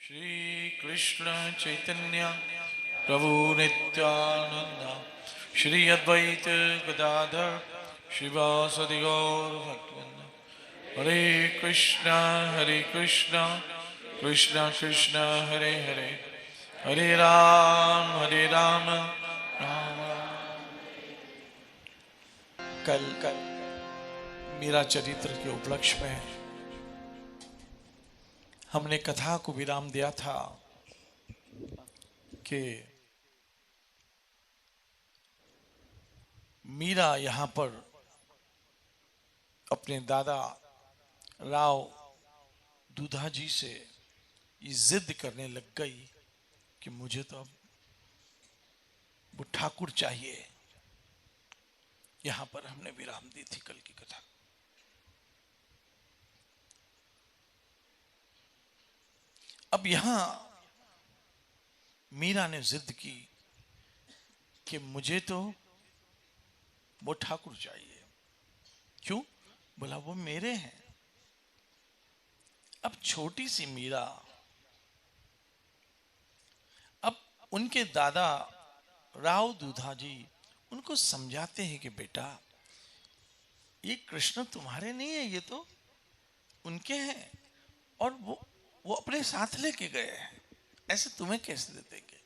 श्री कृष्ण चैतन्य प्रभु नित्यानंद श्री अद्वैत गदाधर शिवासदि गौर भक्तवृंद। हरे कृष्ण कृष्ण कृष्ण हरे हरे, हरे राम राम राम। कल मीरा चरित्र के उपलक्ष्य में हमने कथा को विराम दिया था कि मीरा यहां पर अपने दादा राव दूधाजी से ये जिद करने लग गई कि मुझे तो अब वो ठाकुर चाहिए। यहां पर हमने विराम दी थी कल की कथा। अब यहां मीरा ने जिद की कि मुझे तो वो ठाकुर चाहिए। क्यों? बोला वो मेरे हैं। अब छोटी सी मीरा अब उनके दादा राव दूधाजी उनको समझाते हैं कि बेटा ये कृष्ण तुम्हारे नहीं है, ये तो उनके हैं और वो अपने साथ लेके गए हैं, ऐसे तुम्हें कैसे दे देंगे।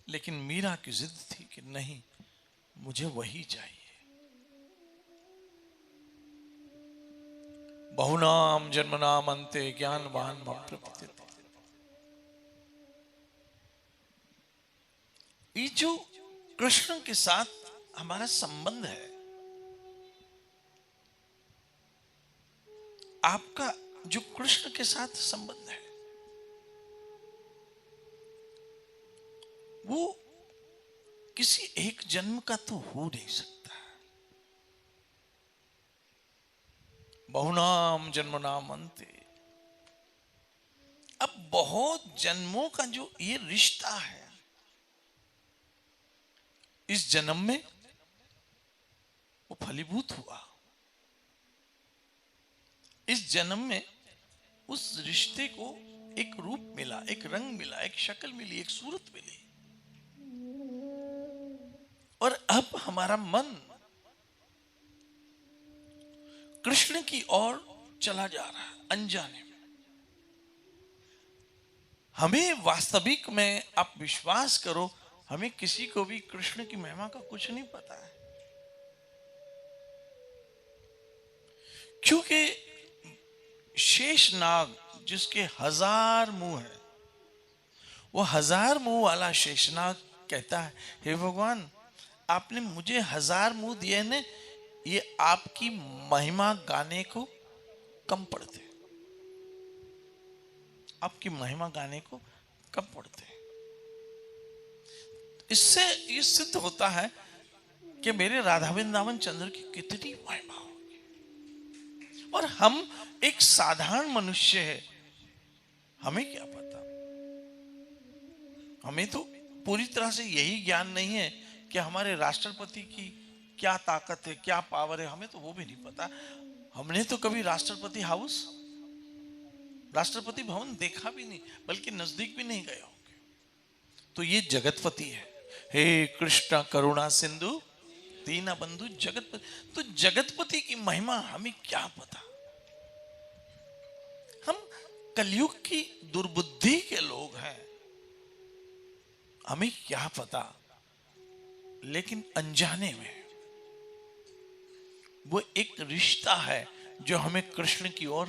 लेकिन मीरा की जिद थी कि नहीं, मुझे वही चाहिए। बहुनाम जन्मनाम अंते ज्ञानवान मम प्रपद्यते। ये जो कृष्ण के साथ हमारा संबंध है, आपका जो कृष्ण के साथ संबंध है, वो किसी एक जन्म का तो हो नहीं सकता। बहुनाम जन्मनाम अंते, अब बहुत जन्मों का जो ये रिश्ता है, इस जन्म में वो फलीभूत हुआ। इस जन्म में उस रिश्ते को एक रूप मिला, एक रंग मिला, एक शक्ल मिली, एक सूरत मिली। और अब हमारा मन कृष्ण की ओर चला जा रहा है अनजाने में। हमें वास्तविक में, आप विश्वास करो, हमें किसी को भी कृष्ण की महिमा का कुछ नहीं पता है। क्योंकि शेष नाग जिसके 1000 मुंह है, वो 1000 मुंह वाला शेषनाग कहता है, हे भगवान आपने मुझे 1000 मुंह दिए ने, ये आपकी महिमा गाने को कम पड़ते, आपकी महिमा गाने को कम पड़ते। इससे ये सिद्ध होता है कि मेरे राधा वृंदावन चंद्र की कितनी महिमा होगी। और हम एक साधारण मनुष्य है, हमें क्या पता। हमें तो पूरी तरह से यही ज्ञान नहीं है कि हमारे राष्ट्रपति की क्या ताकत है, क्या पावर है, हमें तो वो भी नहीं पता। हमने तो कभी राष्ट्रपति हाउस, राष्ट्रपति भवन देखा भी नहीं, बल्कि नजदीक भी नहीं गए होंगे। तो ये जगतपति है। हे कृष्ण करुणा सिंधु दीन बंधु जगतपति। तो जगतपति की महिमा हमें क्या पता। हम कलयुग की दुर्बुद्धि के लोग हैं, हमें क्या पता। लेकिन अनजाने में वो एक रिश्ता है जो हमें कृष्ण की ओर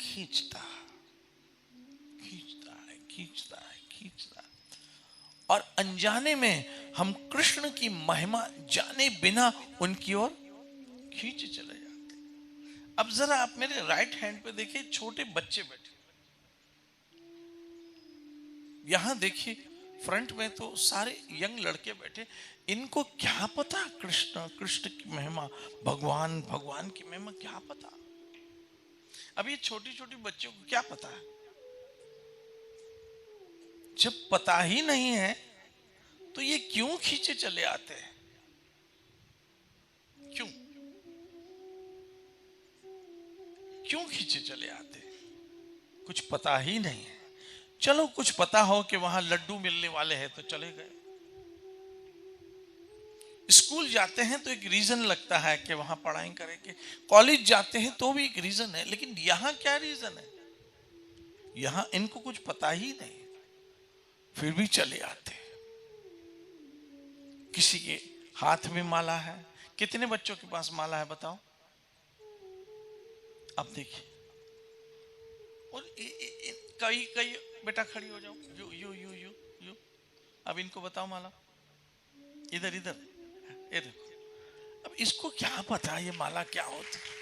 खींचता है, खींचता है, खींचता है, खींचता है। और अनजाने में हम कृष्ण की महिमा जाने बिना उनकी ओर खींच चले जाते। अब जरा आप मेरे राइट हैंड पे देखिए, छोटे बच्चे बैठे, यहां देखिए फ्रंट में तो सारे यंग लड़के बैठे। इनको क्या पता कृष्ण, कृष्ण की महिमा, भगवान, भगवान की महिमा क्या पता। अब ये छोटी छोटी बच्चों को क्या पता है। जब पता ही नहीं है तो ये क्यों खींचे चले आते हैं? क्यों क्यों खींचे चले आते हैं? कुछ पता ही नहीं है। चलो कुछ पता हो कि वहां लड्डू मिलने वाले हैं तो चले गए। स्कूल जाते हैं तो एक रीजन लगता है कि वहां पढ़ाई करेंगे, कॉलेज जाते हैं तो भी एक रीजन है, लेकिन यहां क्या रीजन है? यहां इनको कुछ पता ही नहीं, फिर भी चले आते हैं। किसी के हाथ में माला है। कितने बच्चों के पास माला है बताओ? अब देखिए, और कई कई बेटा खड़ी हो जाओ, you you you you you. अब इनको बताओ माला, इधर इधर, ये देखो। अब इसको क्या पता ये माला क्या होती है?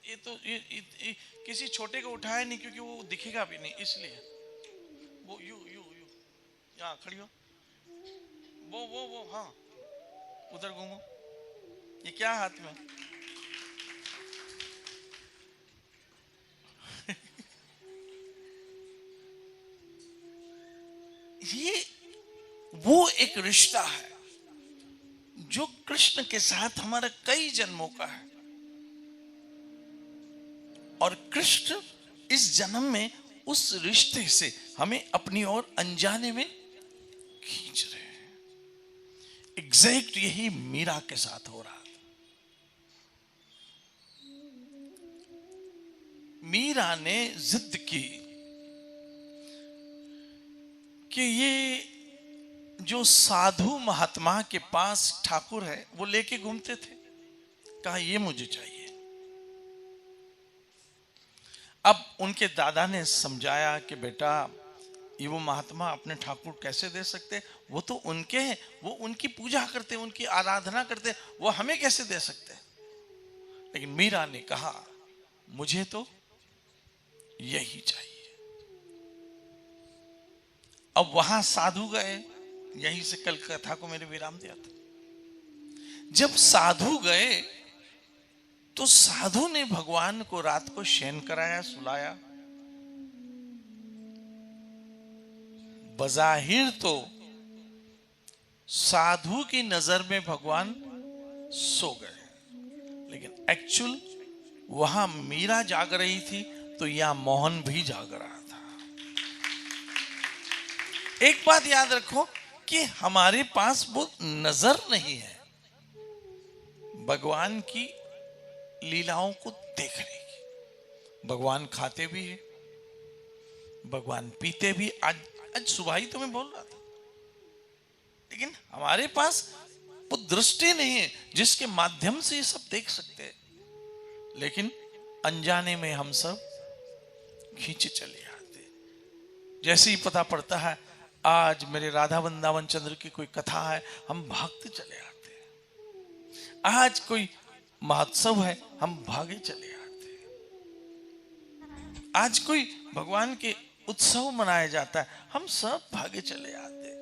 ये तो ये किसी छोटे को उठाया नहीं, क्योंकि वो दिखेगा भी नहीं, इसलिए वो यू यू यू। यहाँ खड़ी हो, वो हाँ, उधर घूमो। ये क्या हाथ में? ये वो एक रिश्ता है जो कृष्ण के साथ हमारा कई जन्मों का है, और कृष्ण इस जन्म में उस रिश्ते से हमें अपनी ओर अनजाने में खींच रहे हैं। एग्जैक्ट यही मीरा के साथ हो रहा था। मीरा ने जिद की कि ये जो साधु महात्मा के पास ठाकुर है वो लेके घूमते थे, कहा ये मुझे चाहिए। अब उनके दादा ने समझाया कि बेटा ये वो महात्मा अपने ठाकुर कैसे दे सकते, वो तो उनके हैं, वो उनकी पूजा करते, उनकी आराधना करते, वो हमें कैसे दे सकते। लेकिन मीरा ने कहा मुझे तो यही चाहिए। अब वहां साधु गए, यहीं से कल कथा को मेरे विराम दिया था। जब साधु गए तो साधु ने भगवान को रात को शयन कराया, सुलाया। बजाहिर तो साधु की नजर में भगवान सो गए, लेकिन एक्चुअल वहां मीरा जाग रही थी, तो यहां मोहन भी जाग रहा था। एक बात याद रखो कि हमारे पास वो नजर नहीं है भगवान की लीलाओं को देखने की। भगवान खाते भी है, भगवान पीते भी। आज सुबह ही तो मैं बोल रहा था, लेकिन हमारे पास वो दृष्टि नहीं है जिसके माध्यम से ये सब देख सकते हैं। लेकिन अनजाने में हम सब खींचे चले आते। जैसे ही पता पड़ता है आज मेरे राधा वृंदावन चंद्र की कोई कथा है, हम भागते चले आते हैं। आज कोई महोत्सव है, हम भागे चले आते हैं। आज कोई भगवान के उत्सव मनाया जाता है, हम सब भागे चले आते हैं,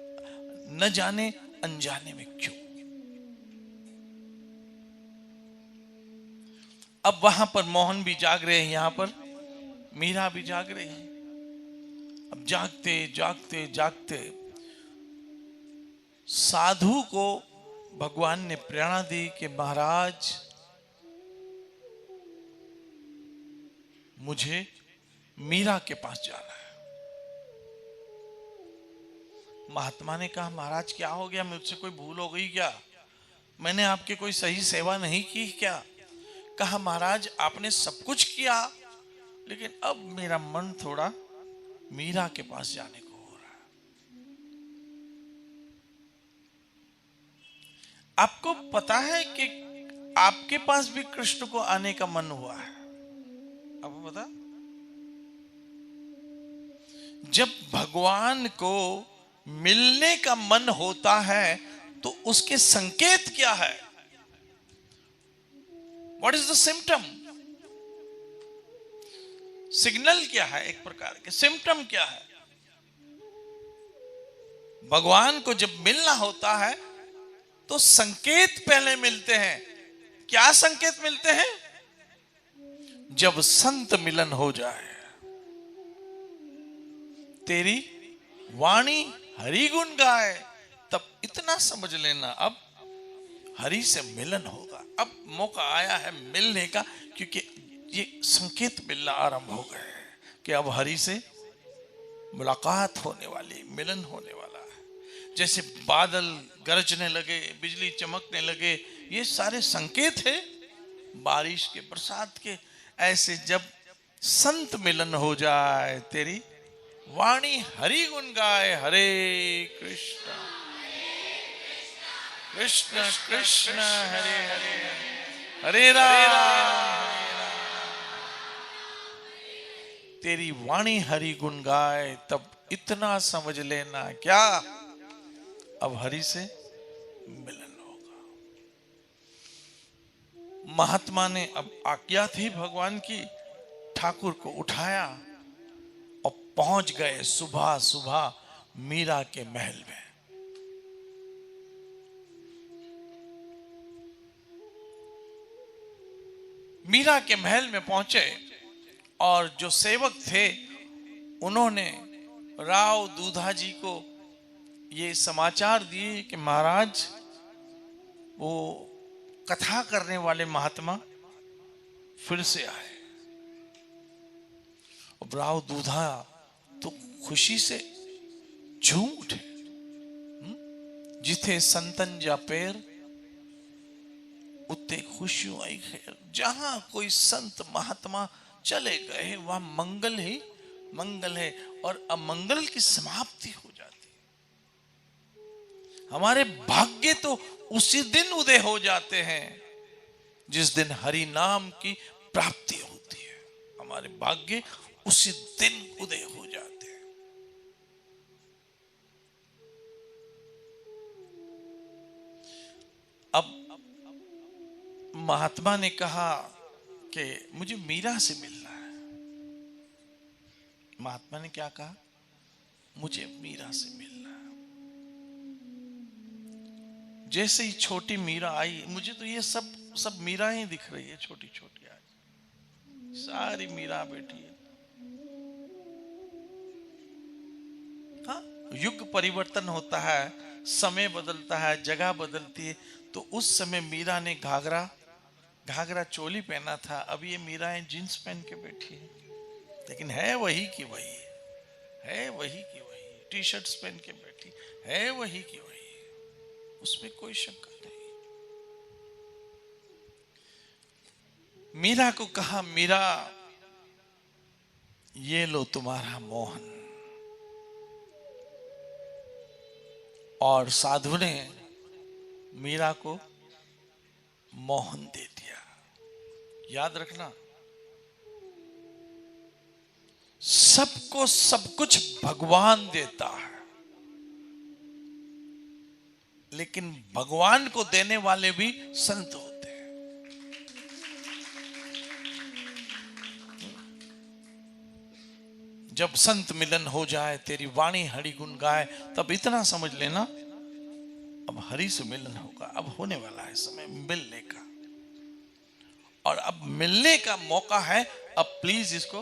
न जाने अनजाने में क्यों। अब वहां पर मोहन भी जाग रहे हैं, यहां पर मीरा भी जाग रही है। अब जागते जागते जागते साधु को भगवान ने प्रेरणा दी कि महाराज मुझे मीरा के पास जाना है। महात्मा ने कहा महाराज क्या हो गया, मुझसे कोई भूल हो गई क्या? मैंने आपकी कोई सही सेवा नहीं की क्या? कहा महाराज आपने सब कुछ किया, लेकिन अब मेरा मन थोड़ा मीरा के पास जाने को हो रहा है। आपको पता है कि आपके पास भी कृष्ण को आने का मन हुआ है, आपको पता? जब भगवान को मिलने का मन होता है तो उसके संकेत क्या है? What is the symptom? Signal क्या है? एक प्रकार के सिम्टम क्या है? भगवान को जब मिलना होता है तो संकेत पहले मिलते हैं। क्या संकेत मिलते हैं? जब संत मिलन हो जाए, तेरी वाणी हरि गुण गाए, तब इतना समझ लेना अब हरि से मिलन होगा। अब मौका आया है मिलने का, क्योंकि ये संकेत मिलना आरंभ हो गए कि अब हरि से मुलाकात होने वाली, मिलन होने वाला है। जैसे बादल गरजने लगे, बिजली चमकने लगे, ये सारे संकेत है बारिश के, बरसात के। ऐसे जब संत मिलन हो जाए, तेरी वाणी हरि गुण गाए, हरे कृष्ण कृष्ण कृष्ण हरे हरे, हरे राम। तेरी वाणी हरि गुण गाए, तब इतना समझ लेना क्या, अब हरि से मिलन होगा। महात्मा ने अब आज्ञा थी भगवान की, ठाकुर को उठाया और पहुंच गए सुबह सुबह मीरा के महल में। मीरा के महल में पहुंचे और जो सेवक थे उन्होंने राव दूधा जी को ये समाचार दिए कि महाराज, वो कथा करने वाले महात्मा फिर से आए। अब राव दूधा तो खुशी से झूम उठे। जिथे संतन जा पैर उत्ते खुशियों आई खैर। जहां कोई संत महात्मा चले गए वहां मंगल ही मंगल है, और अमंगल की समाप्ति हो जाती है। हमारे भाग्य तो उसी दिन उदय हो जाते हैं जिस दिन हरि नाम की प्राप्ति होती है। हमारे भाग्य उसी दिन उदय हो जाते हैं। अब महात्मा ने कहा कि मुझे मीरा से मिलना है। महात्मा ने क्या कहा, मुझे मीरा से मिलना है। जैसे ही छोटी मीरा आई, मुझे तो ये सब मीरा ही दिख रही है, छोटी छोटी। आज सारी मीरा बैठी है। हाँ, युग परिवर्तन होता है, समय बदलता है, जगह बदलती है। तो उस समय मीरा ने घाघरा चोली पहना था, अब ये मीराएं जींस पहन के बैठी है, लेकिन है वही की वही, है वही की वही। टी शर्ट्स पहन के बैठी है, वही की वही, उसमें कोई शंका नहीं। मीरा को कहा, मीरा ये लो तुम्हारा मोहन। और साधु ने मीरा को मोहन दे दिया। याद रखना, सबको सब कुछ भगवान देता है, लेकिन भगवान को देने वाले भी संत होते हैं। जब संत मिलन हो जाए, तेरी वाणी हरि गुण गाए, तब इतना समझ लेना अब हरि से मिलन होगा। अब होने वाला है समय मिलने का, और अब मिलने का मौका है। अब प्लीज इसको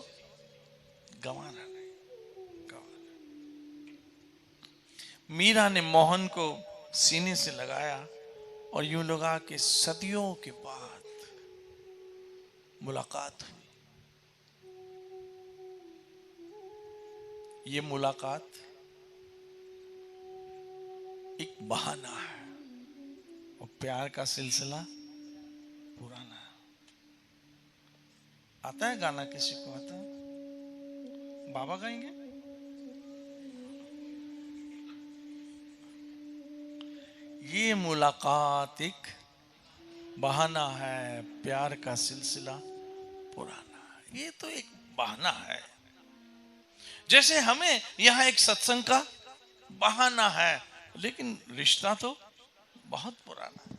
गंवाना नहीं, गंवाना। मीरा ने मोहन को सीने से लगाया और यूं लगा कि सदियों के बाद मुलाकात हुई। ये मुलाकात एक बहाना है, और प्यार का सिलसिला पुराना है। आता है गाना, किसी को आता है? बाबा गाएंगे? ये मुलाकात एक बहाना है, प्यार का सिलसिला पुराना है। ये तो एक बहाना है। जैसे हमें यहां एक सत्संग का बहाना है, लेकिन रिश्ता तो बहुत पुराना है।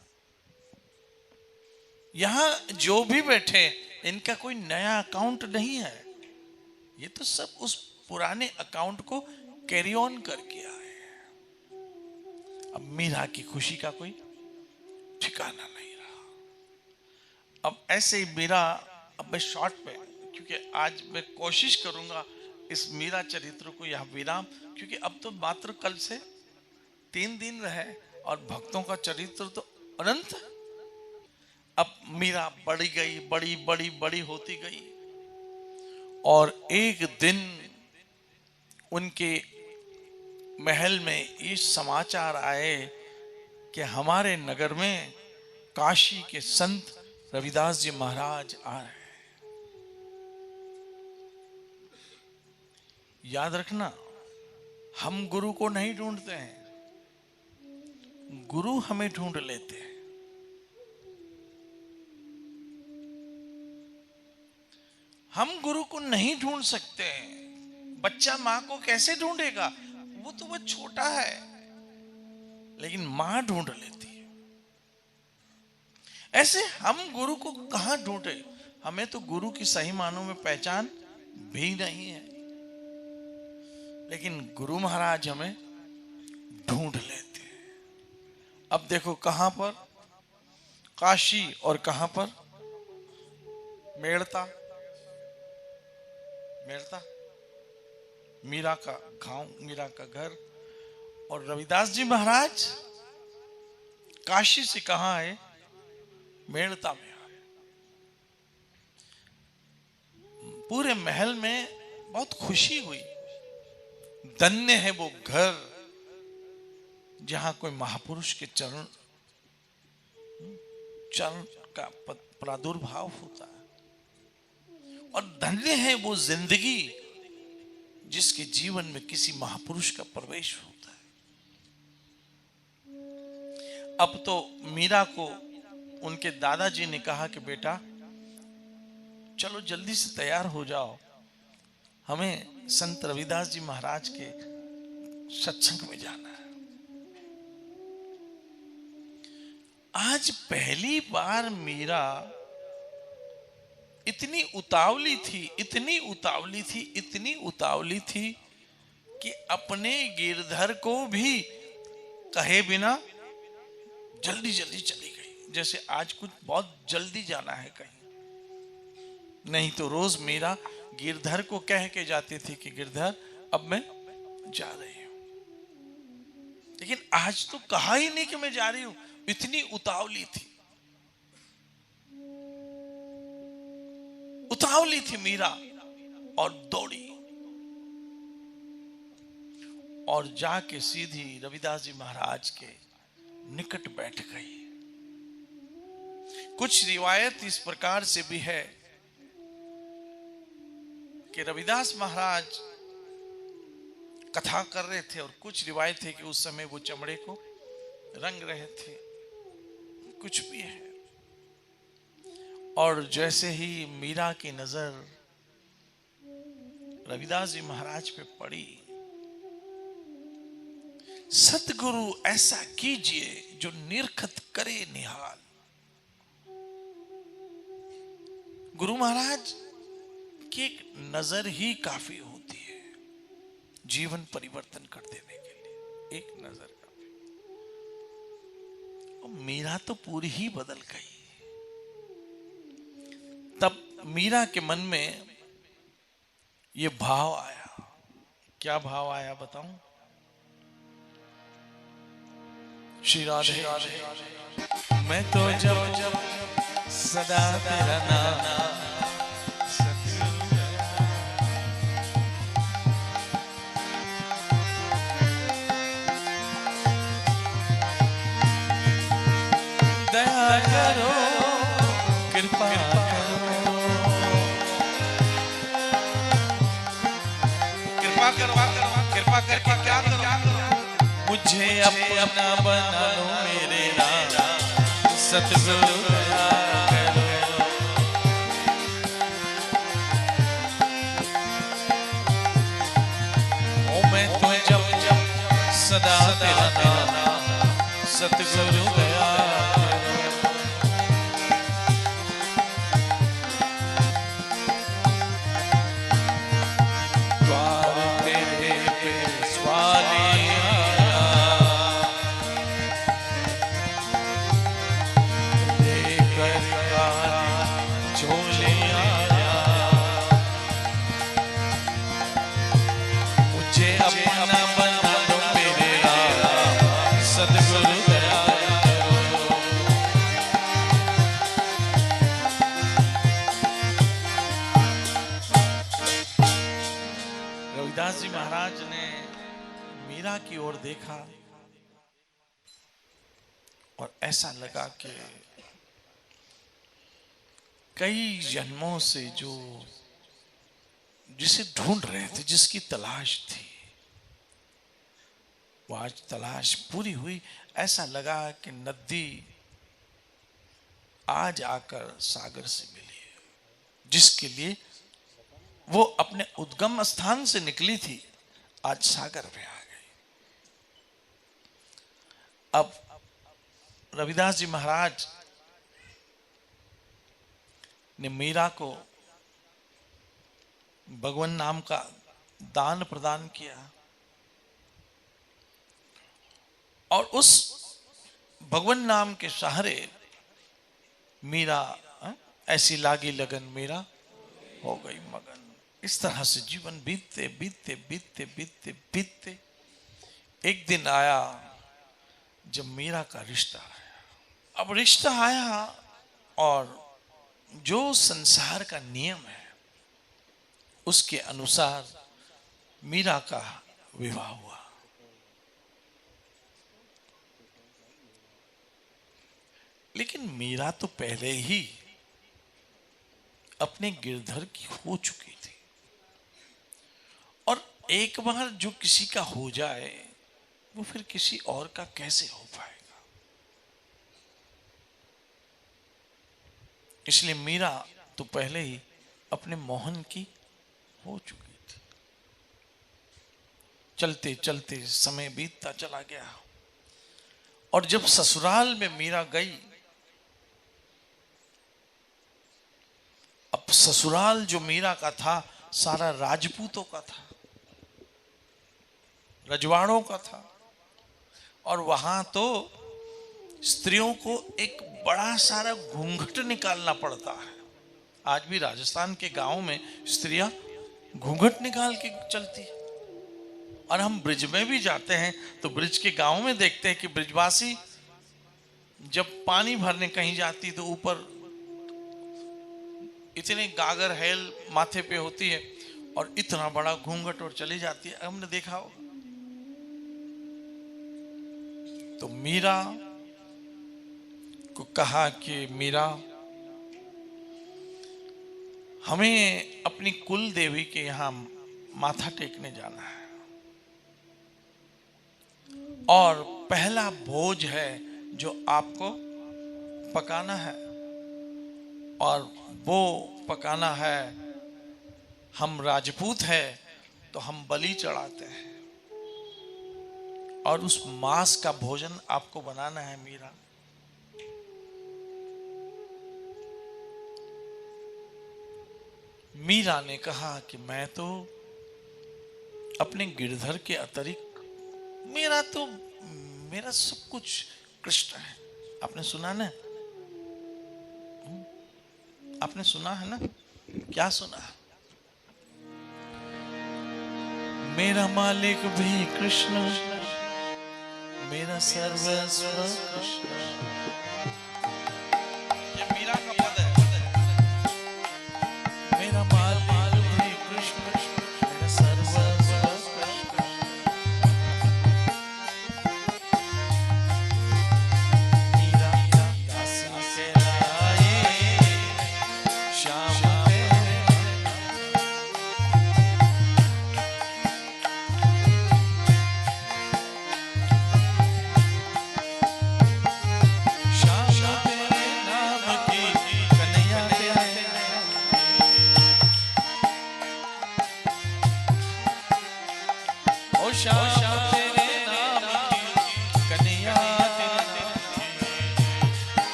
यहां जो भी बैठे, इनका कोई नया अकाउंट नहीं है। ये तो सब उस पुराने अकाउंट को कैरी ऑन करके आए हैं। अब मीरा की खुशी का कोई ठिकाना नहीं रहा। अब ऐसे ही मीरा, अब मैं शॉर्ट में, क्योंकि आज मैं कोशिश करूंगा इस मीरा चरित्र को यह विराम, क्योंकि अब तो मात्र कल से 3 दिन रहे और भक्तों का चरित्र तो अनंत है। अब मीरा बढ़ी गई, बड़ी बड़ी बड़ी होती गई, और एक दिन उनके महल में ये समाचार आए कि हमारे नगर में काशी के संत रविदास जी महाराज आ रहे हैं। याद रखना, हम गुरु को नहीं ढूंढते हैं, गुरु हमें ढूंढ लेते हैं। हम गुरु को नहीं ढूंढ सकते हैं। बच्चा मां को कैसे ढूंढेगा, वो तो वो छोटा है, लेकिन मां ढूंढ लेती है। ऐसे हम गुरु को कहां ढूंढे? हमें तो गुरु की सही मानों में पहचान भी नहीं है, लेकिन गुरु महाराज हमें ढूंढ लेते हैं। अब देखो कहां पर, काशी, और कहां पर मेड़ता। मेड़ता मीरा का गांव, मीरा का घर। और रविदास जी महाराज काशी से कहां आए? मेड़ता में आए। पूरे महल में बहुत खुशी हुई। धन्य है वो घर जहां कोई महापुरुष के चरण का प्रादुर्भाव होता है, और धन्य है वो जिंदगी जिसके जीवन में किसी महापुरुष का प्रवेश होता है। अब तो मीरा को उनके दादाजी ने कहा कि बेटा चलो जल्दी से तैयार हो जाओ, हमें संत रविदास जी महाराज के सत्संग में जाना है। आज पहली बार मीरा इतनी उतावली थी, इतनी उतावली थी, इतनी उतावली थी कि अपने गिरधर को भी कहे बिना जल्दी जल्दी चली गई। जैसे आज कुछ बहुत जल्दी जाना है कहीं, नहीं तो रोज मीरा गिरधर को कह के जाती थी कि गिरधर अब मैं जा रही हूं, लेकिन आज तो कहा ही नहीं कि मैं जा रही हूं। इतनी उतावली थी, उतावली थी मीरा, और दौड़ी और जाके सीधी रविदास जी महाराज के निकट बैठ गई। कुछ रिवायत इस प्रकार से भी है कि रविदास महाराज कथा कर रहे थे, और कुछ रिवायत है कि उस समय वो चमड़े को रंग रहे थे, कुछ भी है। और जैसे ही मीरा की नजर रविदास जी महाराज पे पड़ी, सतगुरु ऐसा कीजिए जो निरखत करे निहाल। गुरु महाराज की एक नजर ही काफी होती है जीवन परिवर्तन कर देने के लिए, एक नजर काफी। और मीरा तो पूरी ही बदल गई। तब मीरा के मन में ये भाव आया। क्या भाव आया बताऊं? श्री राधे मैं तो जब सदा तेरा नाम दया करो, कृपा करो, कृपा करो, कृपा करके क्या करो? मुझे अपना बना लो मेरे राम, सतगुरु दया करो। ओ मैं तो जब सदा तेरा नाम, सतगुरु दया करो। द्वार तेरे पे स्वाली अपना बना लो मेरे राम, सतगुरु दया रविदास जी महाराज ने मीरा की ओर देखा और ऐसा लगा कि कई जन्मों से जो जिसे ढूंढ रहे थे, जिसकी तलाश थी, वो आज तलाश पूरी हुई। ऐसा लगा कि नदी आज आकर सागर से मिली है, जिसके लिए वो अपने उद्गम स्थान से निकली थी, आज सागर में आ गई। अब रविदास जी महाराज ने मीरा को भगवान नाम का दान प्रदान किया और उस भगवान नाम के सहारे मीरा ऐसी लागी लगन मीरा हो गई मगन। इस तरह से जीवन बीतते बीतते बीतते बीतते बीतते एक दिन आया जब मीरा का रिश्ता आया। अब रिश्ता आया और जो संसार का नियम है उसके अनुसार मीरा का विवाह हुआ। लेकिन मीरा तो पहले ही अपने गिरधर की हो चुकी थी और एक बार जो किसी का हो जाए वो फिर किसी और का कैसे हो पाएगा। इसलिए मीरा तो पहले ही अपने मोहन की हो चुकी थी। चलते चलते समय बीतता चला गया और जब ससुराल में मीरा गई, अब ससुराल जो मीरा का था सारा राजपूतों का था, रजवाड़ों का था और वहां तो स्त्रियों को एक बड़ा सारा घूंघट निकालना पड़ता है। आज भी राजस्थान के गांव में स्त्रियां घूंघट निकाल के चलती है और हम ब्रिज में भी जाते हैं तो ब्रिज के गांव में देखते हैं कि ब्रिजवासी जब पानी भरने कहीं जाती तो ऊपर इतने गागर हेल माथे पे होती है और इतना बड़ा घूंघट और चली जाती है, हमने देखा होगा। तो मीरा को कहा कि मीरा, हमें अपनी कुल देवी के यहां माथा टेकने जाना है और पहला भोज है जो आपको पकाना है और वो पकाना है, हम राजपूत हैं तो हम बलि चढ़ाते हैं और उस मांस का भोजन आपको बनाना है मीरा। मीरा ने कहा कि मैं तो अपने गिरधर के अतिरिक्त मेरा सब कुछ कृष्ण है। आपने सुना ना, आपने सुना है ना, क्या सुना? मेरा मालिक भी कृष्ण, मेरा सर्वस्व कृष्ण। ये मीरा का पद है। मेरा मालिक भी कृष्ण, मेरा सर्वस्व कृष्ण। मीरा दासी के लाए श्याम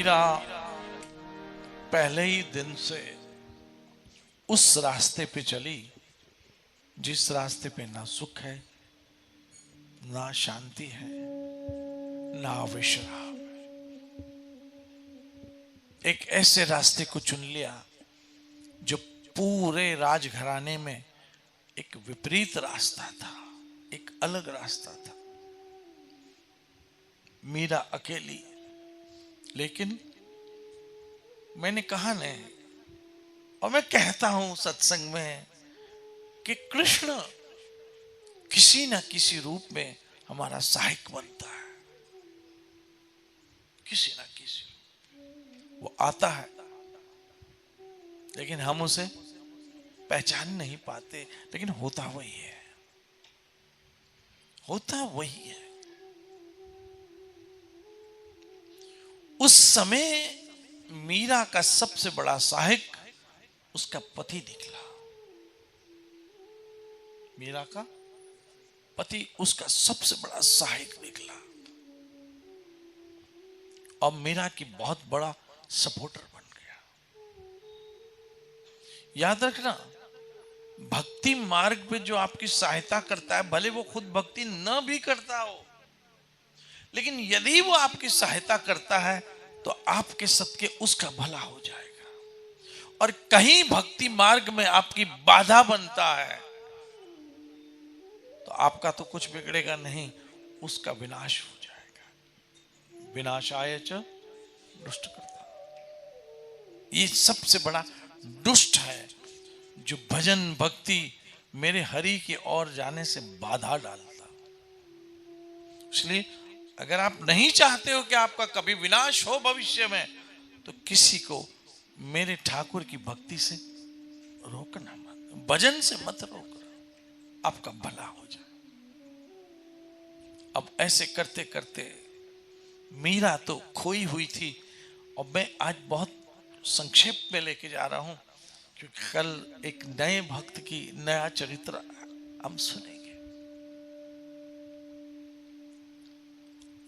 मीरा पहले ही दिन से उस रास्ते पे चली जिस रास्ते पे ना सुख है, ना शांति है, ना विश्राम। एक ऐसे रास्ते को चुन लिया जो पूरे राजघराने में एक विपरीत रास्ता था, एक अलग रास्ता था। मीरा अकेली, लेकिन मैंने कहा नहीं, और मैं कहता हूं सत्संग में कि कृष्ण किसी न किसी रूप में हमारा सहायक बनता है, किसी न किसी वो आता है, लेकिन हम उसे पहचान नहीं पाते। लेकिन होता वही है, होता वही है। उस समय मीरा का सबसे बड़ा सहायक उसका पति निकला। मीरा का पति उसका सबसे बड़ा सहायक निकला और मीरा की बहुत बड़ा सपोर्टर बन गया। याद रखना, भक्ति मार्ग पे जो आपकी सहायता करता है, भले वो खुद भक्ति न भी करता हो, लेकिन यदि वो आपकी सहायता करता है तो आपके सदके उसका भला हो जाएगा। और कहीं भक्ति मार्ग में आपकी बाधा बनता है तो आपका तो कुछ बिगड़ेगा नहीं, उसका विनाश हो जाएगा। विनाशाय च दुष्ट करता, ये सबसे बड़ा दुष्ट है जो भजन भक्ति मेरे हरि की ओर जाने से बाधा डालता। इसलिए अगर आप नहीं चाहते हो कि आपका कभी विनाश हो भविष्य में, तो किसी को मेरे ठाकुर की भक्ति से रोकना मत, भजन से मत रोकना, आपका भला हो जाए। अब ऐसे करते करते मीरा तो खोई हुई थी, और मैं आज बहुत संक्षेप में लेके जा रहा हूं क्योंकि कल एक नए भक्त की नया चरित्र हम सुनेंगे।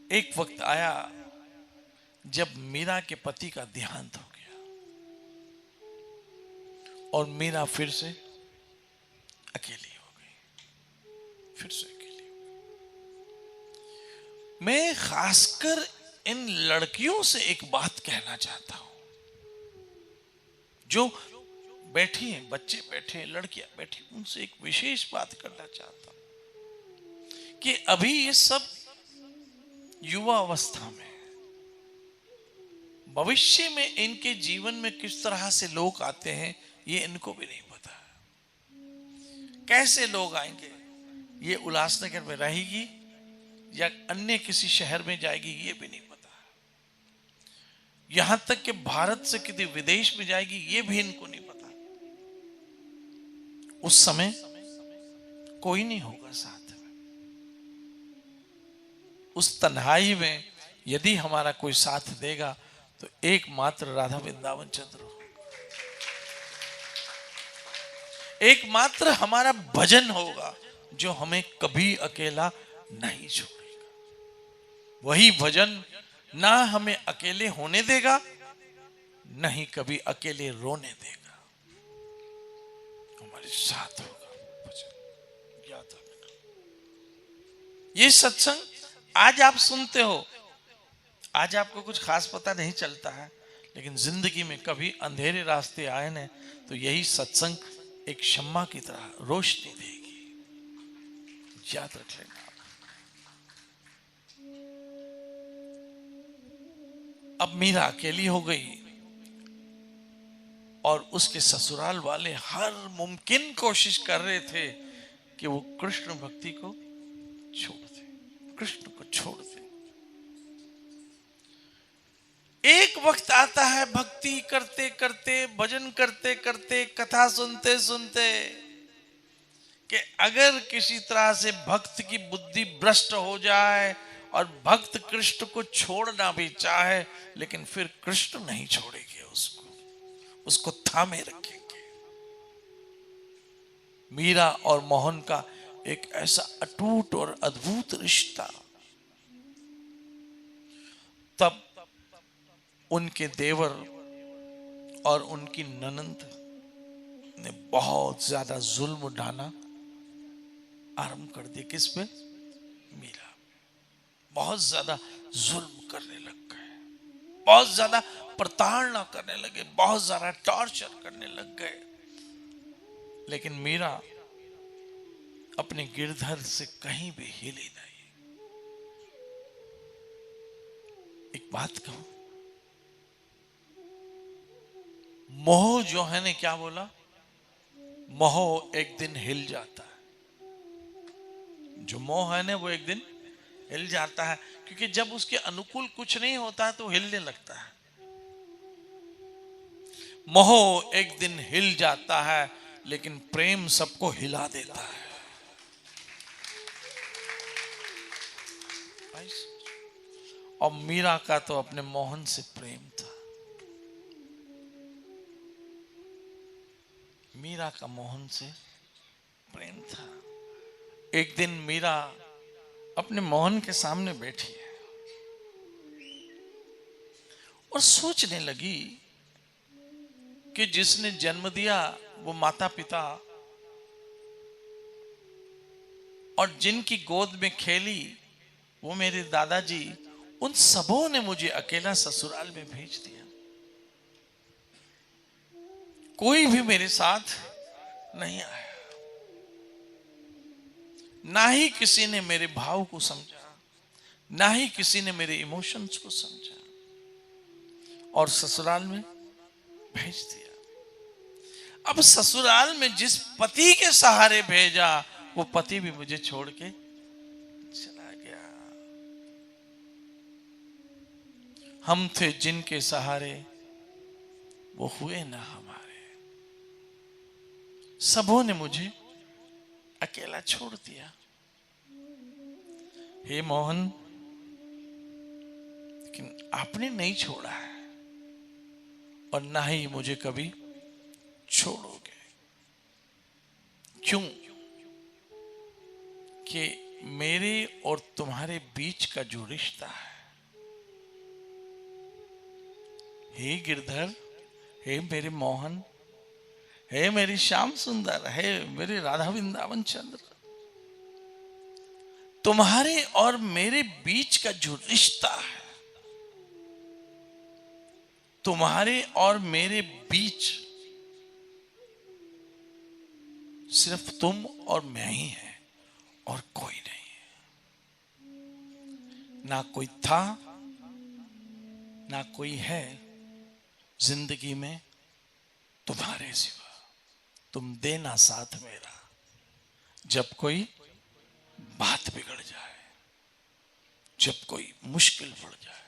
एक वक्त आया जब मीरा के पति का देहांत हो गया और मीरा फिर से अकेली हो गई, फिर से अकेली हो गई। मैं खासकर इन लड़कियों से एक बात कहना चाहता हूं जो बैठी हैं, बच्चे बैठे हैं, लड़कियां बैठी, उनसे एक विशेष बात करना चाहता हूं कि अभी ये सब युवा अवस्था में, भविष्य में इनके जीवन में किस तरह से लोग आते हैं ये इनको भी नहीं पता। कैसे लोग आएंगे, ये उल्लासनगर में रहेगी या अन्य किसी शहर में जाएगी ये भी नहीं पता। यहां तक कि भारत से किसी विदेश में जाएगी ये भी इनको नहीं पता। उस समय कोई नहीं होगा साथ में। उस तन्हाई में यदि हमारा कोई साथ देगा तो एकमात्र राधा वृंदावन चंद्र होगा, एकमात्र हमारा भजन होगा जो हमें कभी अकेला नहीं छोड़ेगा। वही भजन ना हमें अकेले होने देगा, नहीं कभी अकेले रोने देगा, हमारे साथ होगा भजन। याद रखना, ये सत्संग आज आप सुनते हो, आज आपको कुछ खास पता नहीं चलता है, लेकिन जिंदगी में कभी अंधेरे रास्ते आए न तो यही सत्संग एक शम्मा की तरह रोशनी देगी। याद रख लेना। अब मीरा अकेली हो गई और उसके ससुराल वाले हर मुमकिन कोशिश कर रहे थे कि वो कृष्ण भक्ति को छोड़ दे, कृष्ण को छोड़ दे। एक वक्त आता है भक्ति करते करते, भजन करते करते, कथा सुनते सुनते कि अगर किसी तरह से भक्त की बुद्धि भ्रष्ट हो जाए और भक्त कृष्ण को छोड़ना भी चाहे, लेकिन फिर कृष्ण नहीं छोड़ेंगे उसको, उसको थामे रखेंगे। मीरा और मोहन का एक ऐसा अटूट और अद्भुत रिश्ता। तब उनके देवर और उनकी ननंद ने बहुत ज्यादा जुल्म ढाना आरंभ कर दिया। किस पे? मीरा। बहुत ज्यादा जुल्म करने लग गए, बहुत ज्यादा प्रताड़ना करने लगे, बहुत ज्यादा टॉर्चर करने लग गए। लेकिन मीरा अपने गिरधर से कहीं भी हिली नहीं। एक बात कहूं, मोह जो है ने क्या बोला? मोह एक दिन हिल जाता है। जो मोह है ना वो एक दिन हिल जाता है, क्योंकि जब उसके अनुकूल कुछ नहीं होता है तो हिलने लगता है। मोह एक दिन हिल जाता है, लेकिन प्रेम सबको हिला देता है। और मीरा का तो अपने मोहन से प्रेम था। मीरा का मोहन से प्रेम था। एक दिन मीरा अपने मोहन के सामने बैठी है और सोचने लगी कि जिसने जन्म दिया वो माता पिता, और जिनकी गोद में खेली वो मेरे दादाजी, उन सबों ने मुझे अकेला ससुराल में भेज दिया। कोई भी मेरे साथ नहीं आया, ना ही किसी ने मेरे भाव को समझा, ना ही किसी ने मेरे इमोशंस को समझा, और ससुराल में भेज दिया। अब ससुराल में जिस पति के सहारे भेजा वो पति भी मुझे छोड़ के चला गया। हम थे जिनके सहारे वो हुए ना हमारे। सबों ने मुझे अकेला छोड़ दिया। हे मोहन, लेकिन आपने नहीं छोड़ा है और ना ही मुझे कभी छोड़ोगे। क्यों? कि मेरे और तुम्हारे बीच का जो रिश्ता है, हे गिरधर, हे मेरे मोहन, हे मेरी श्याम सुंदर, हे मेरे राधा वृंदावन चंद्र, तुम्हारे और मेरे बीच का जो रिश्ता है, तुम्हारे और मेरे बीच सिर्फ तुम और मैं ही है और कोई नहीं है। ना कोई था, ना कोई है जिंदगी में तुम्हारे सिवा। तुम देना साथ मेरा जब कोई बात बिगड़ जाए, जब कोई मुश्किल पड़ जाए।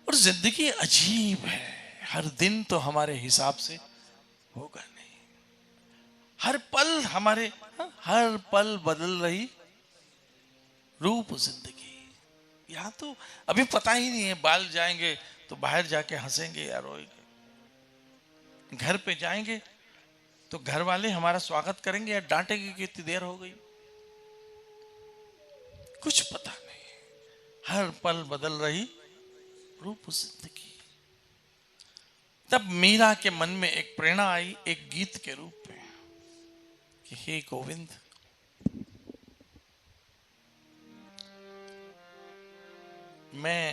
और जिंदगी अजीब है, हर दिन तो हमारे हिसाब से होगा नहीं। हर पल हमारे, हर पल बदल रही रूप जिंदगी। यहां तो अभी पता ही नहीं है, बाल जाएंगे तो बाहर जाके हंसेंगे या रोएंगे, घर पे जाएंगे तो घर वाले हमारा स्वागत करेंगे या डांटेंगे कि इतनी देर हो गई। कुछ पता नहीं, हर पल बदल रही रूप जिंदगी। तब मीरा के मन में एक प्रेरणा आई, एक गीत के रूप में, कि हे गोविंद, मैं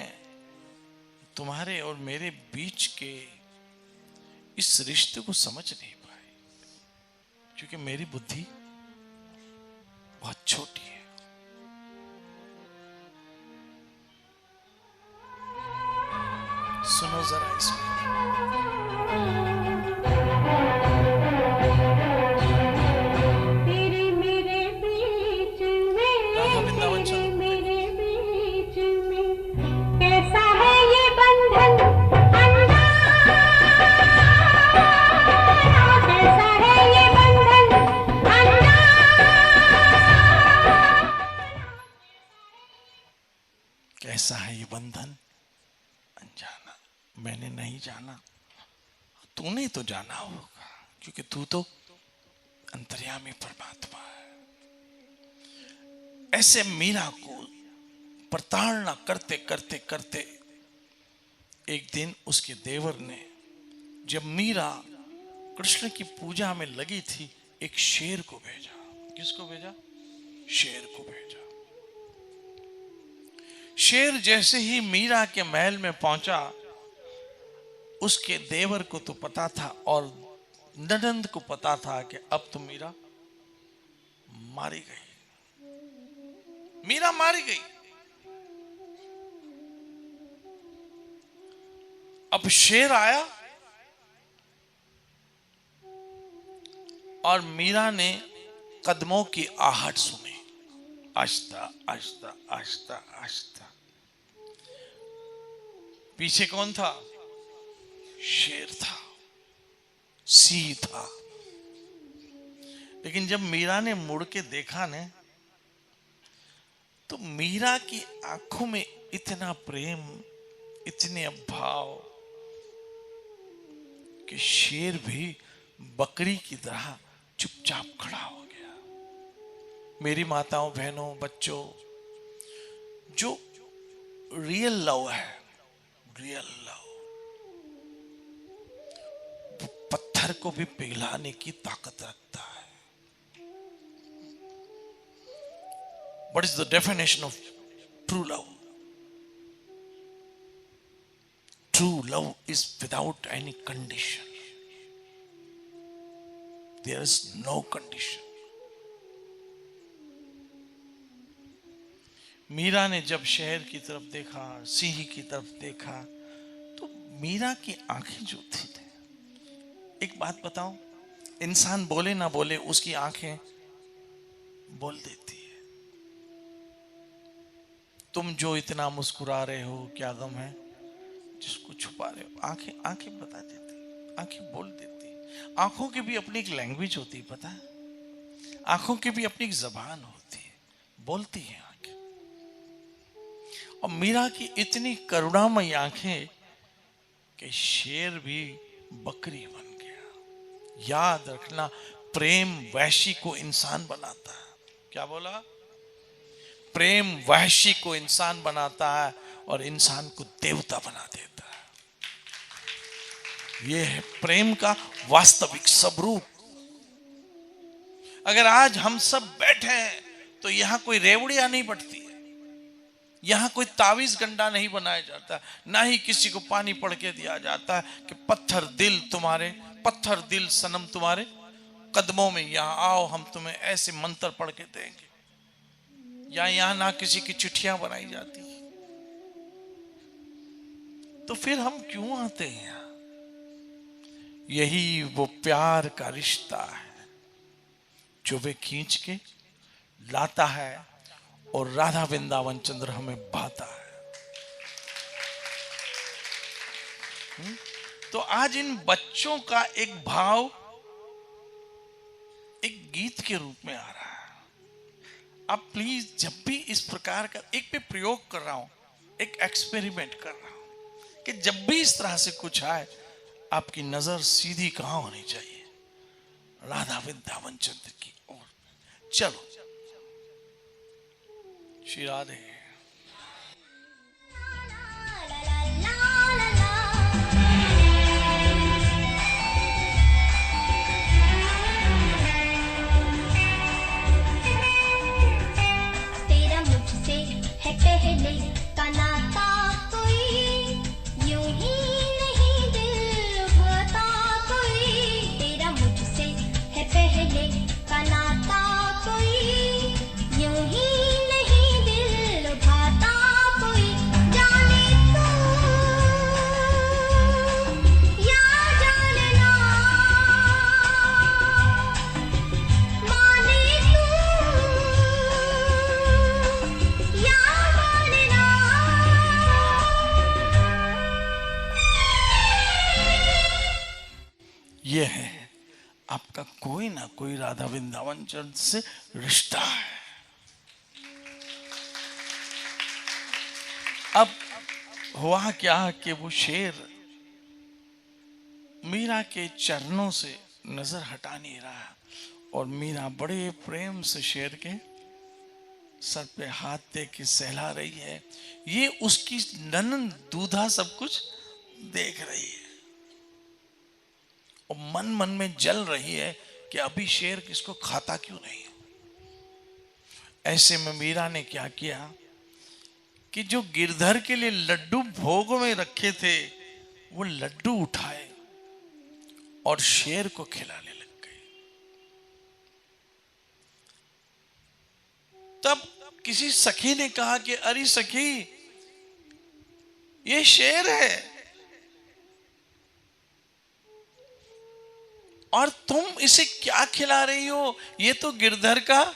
तुम्हारे और मेरे बीच के इस रिश्ते को समझ नहीं पाई, क्योंकि मेरी बुद्धि बहुत छोटी है। सुनो जरा इसको। राधा वृंदावन चंद्र, कैसा है ये बंधन अनजाना। मैंने नहीं जाना, तूने तो जाना होगा, क्योंकि तू तो अंतर्यामी परमात्मा है। ऐसे मीरा को प्रताड़ना करते करते करते एक दिन उसके देवर ने, जब मीरा कृष्ण की पूजा में लगी थी, एक शेर को भेजा। किसको भेजा? शेर को भेजा। शेर जैसे ही मीरा के महल में पहुंचा, उसके देवर को तो पता था और ननंद को पता था कि अब तो मीरा मारी गई, मीरा मारी गई। अब शेर आया और मीरा ने कदमों की आहट सुनी, आहिस्ता आहिस्ता आहिस्ता आहिस्ता। पीछे कौन था? शेर था, सिंह था। लेकिन जब मीरा ने मुड़ के देखा ने, तो मीरा की आंखों में इतना प्रेम, इतने भाव कि शेर भी बकरी की तरह चुपचाप खड़ा हो गया। मेरी माताओं, बहनों, बच्चों, जो रियल लव है, रियल लव, वो पत्थर को भी पिघलाने की ताकत रखता है। What is the definition of true love? True love is without any condition. There is no condition. Meera ने जब शेर की तरफ देखा, सिंह की तरफ देखा, तो मीरा की आंखें जो थी, एक बात बताऊं, इंसान बोले ना बोले उसकी आंखें बोल देती है। तुम जो इतना मुस्कुरा रहे हो, क्या गम है जिसको छुपा रहे हो? आंखें आंखें बता देती, आंखें बोल देती। आंखों की भी अपनी एक लैंग्वेज होती है, पता है? आंखों की भी अपनी एक जबान होती है, बोलती है आंखें। और मीरा की इतनी करुणामयी आंखें कि शेर भी बकरी बन गया। याद रखना, प्रेम वैशी को इंसान बनाता है। क्या बोला? प्रेम वैशी को इंसान बनाता है और इंसान को देवता बना देता है। यह है प्रेम का वास्तविक स्वरूप। अगर आज हम सब बैठे हैं तो यहां कोई रेवड़ियां नहीं बढ़ती है, यहां कोई तावीज गंडा नहीं बनाया जाता, ना ही किसी को पानी पढ़ के दिया जाता है कि पत्थर दिल तुम्हारे, पत्थर दिल सनम तुम्हारे कदमों में यहां आओ, हम तुम्हें ऐसे मंत्र पढ़ के देंगे। या यहां ना किसी की चिट्ठियां बनाई जाती, तो फिर हम क्यों आते हैं यहां? यही वो प्यार का रिश्ता है जो वे खींच के लाता है और राधा वृंदावन चंद्र हमें भाता है। तो आज इन बच्चों का एक भाव एक गीत के रूप में आ रहा है। आप प्लीज, जब भी इस प्रकार का एक पे प्रयोग कर रहा हूं, एक एक्सपेरिमेंट कर रहा हूं, कि जब भी इस तरह से कुछ आए, आपकी नजर सीधी कहां होनी चाहिए? राधा वृंदावन चंद्र की ओर। चलो, श्री राधे। तेरा मुझसे है पहले का नाता, कोई यूं ही नहीं दिल भाता कोई। तेरा मुझसे है पहले का नाता, कोई यूं ही नहीं दिल भाता कोई। जाने तू या जानना, माने तू या मानना। यह है आपका कोई ना कोई राधा वृंदावन चंद्र से रिश्ता है। अब हुआ क्या कि वो शेर मीरा के चरणों से नजर हटा नहीं रहा, और मीरा बड़े प्रेम से शेर के सर पे हाथ दे के सहला रही है। ये उसकी ननंद दूधा सब कुछ देख रही है और मन मन में जल रही है कि अभी शेर किसको खाता क्यों नहीं। ऐसे में मीरा ने क्या किया कि जो गिरधर के लिए लड्डू भोग में रखे थे वो लड्डू उठाए और शेर को खिलाने लग गए। तब किसी सखी ने कहा कि अरे सखी, ये शेर है और तुम इसे क्या खिला रही हो, ये तो गिरधर का